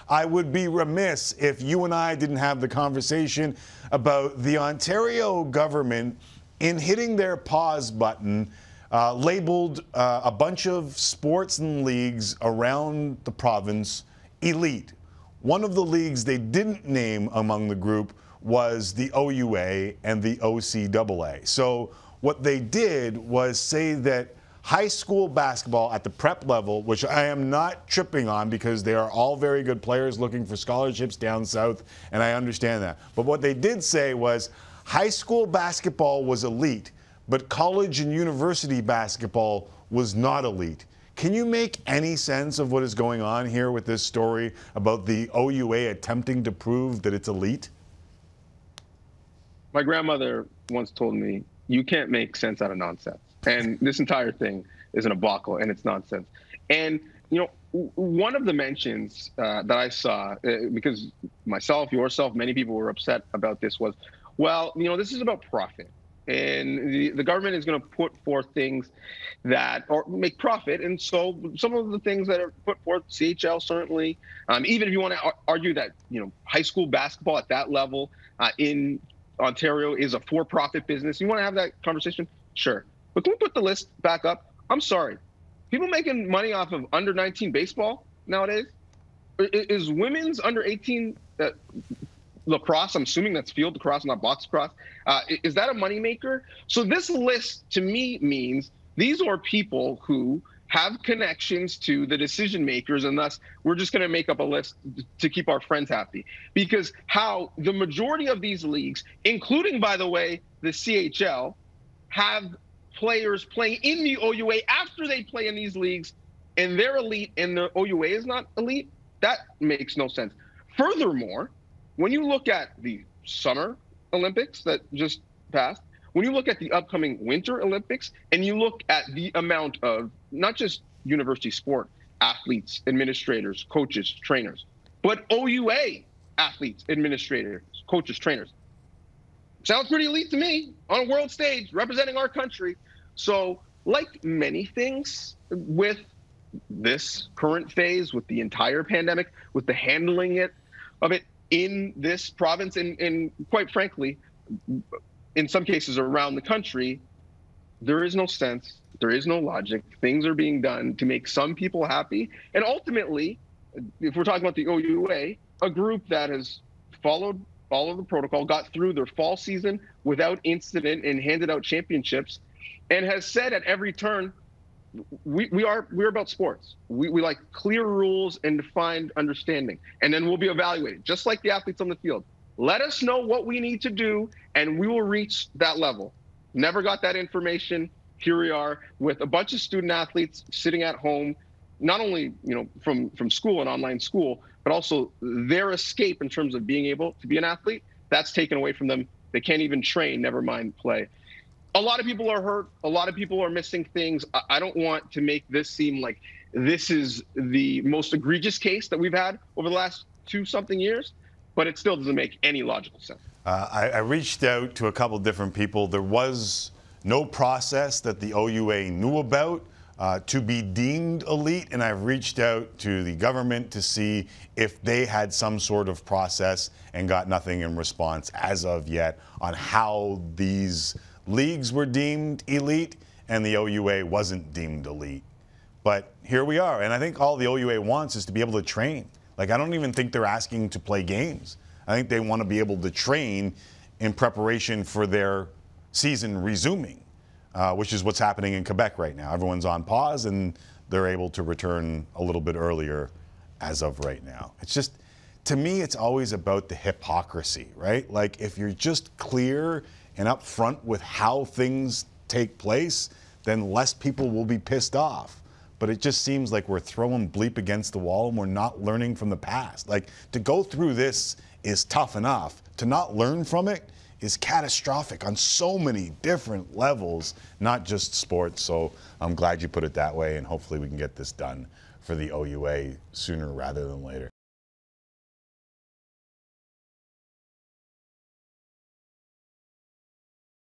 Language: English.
I would be remiss if you and I didn't have the conversation about the Ontario government in hitting their pause button, labeled a bunch of sports and leagues around the province elite. One of the leagues they didn't name among the group was the OUA and the OCAA. So what they did was say that high school basketball at the prep level, which I am not tripping on because they are all very good players looking for scholarships down south, and I understand that. But what they did say was high school basketball was elite, but college and university basketball was not elite. Can you make any sense of what is going on here with this story about the OUA attempting to prove that it's elite? My grandmother once told me, you can't make sense out of nonsense. And this entire thing is an debacle, and it's nonsense. And, you know, one of the mentions that I saw, because myself, yourself, many people were upset about this was, well, you know, this is about profit. And the government is going to put forth things that or make profit. And so some of the things that are put forth, CHL certainly, even if you want to argue that, you know, high school basketball at that level in Ontario is a for-profit business. You want to have that conversation? Sure. But can we put the list back up? I'm sorry. People making money off of under 19 baseball nowadays? Is women's under 18 lacrosse, I'm assuming that's field lacrosse, not box lacrosse, is that a moneymaker? So this list to me means these are people who have connections to the decision makers, and thus we're just going to make up a list to keep our friends happy. Because how the majority of these leagues, including, by the way, the CHL, have players playing in the OUA after they play in these leagues, and they're elite and the OUA is not elite, that makes no sense. Furthermore, when you look at the Summer Olympics that just passed, when you look at the upcoming Winter Olympics, and you look at the amount of not just university sport athletes, administrators, coaches, trainers, but OUA athletes, administrators, coaches, trainers, sounds pretty elite to me on a world stage representing our country. So like many things with this current phase, with the entire pandemic, with the handling of it in this province and quite frankly, in some cases around the country, there is no sense, there is no logic. Things are being done to make some people happy. And ultimately, if we're talking about the OUA, a group that has followed all of the protocol, got through their fall season without incident and handed out championships, and has said at every turn, we're about sports. We like clear rules and defined understanding, and then we'll be evaluated, just like the athletes on the field. Let us know what we need to do, and we will reach that level. Never got that information. Here we are with a bunch of student athletes sitting at home, not only from school and online school, but also their escape in terms of being able to be an athlete. That's taken away from them. They can't even train, never mind play. A lot of people are hurt. A lot of people are missing things. I don't want to make this seem like this is the most egregious case that we've had over the last 2-something years, but it still doesn't make any logical sense. I reached out to a couple different people. There was no process that the OUA knew about to be deemed elite, and I've reached out to the government to see if they had some sort of process and got nothing in response as of yet on how these leagues were deemed elite and the OUA wasn't deemed elite. But here we are, and I think all the OUA wants is to be able to train. Like, I don't even think they're asking to play games. I think they want to be able to train in preparation for their season resuming, which is what's happening in Quebec right now. Everyone's on pause, and they're able to return a little bit earlier as of right now. It's just, to me, it's always about the hypocrisy, right? Like, if you're just clear and upfront with how things take place, then less people will be pissed off. But it just seems like we're throwing bleep against the wall and we're not learning from the past. Like, to go through this is tough enough. To not learn from it is catastrophic on so many different levels, not just sports. So I'm glad you put it that way, and hopefully we can get this done for the OUA sooner rather than later.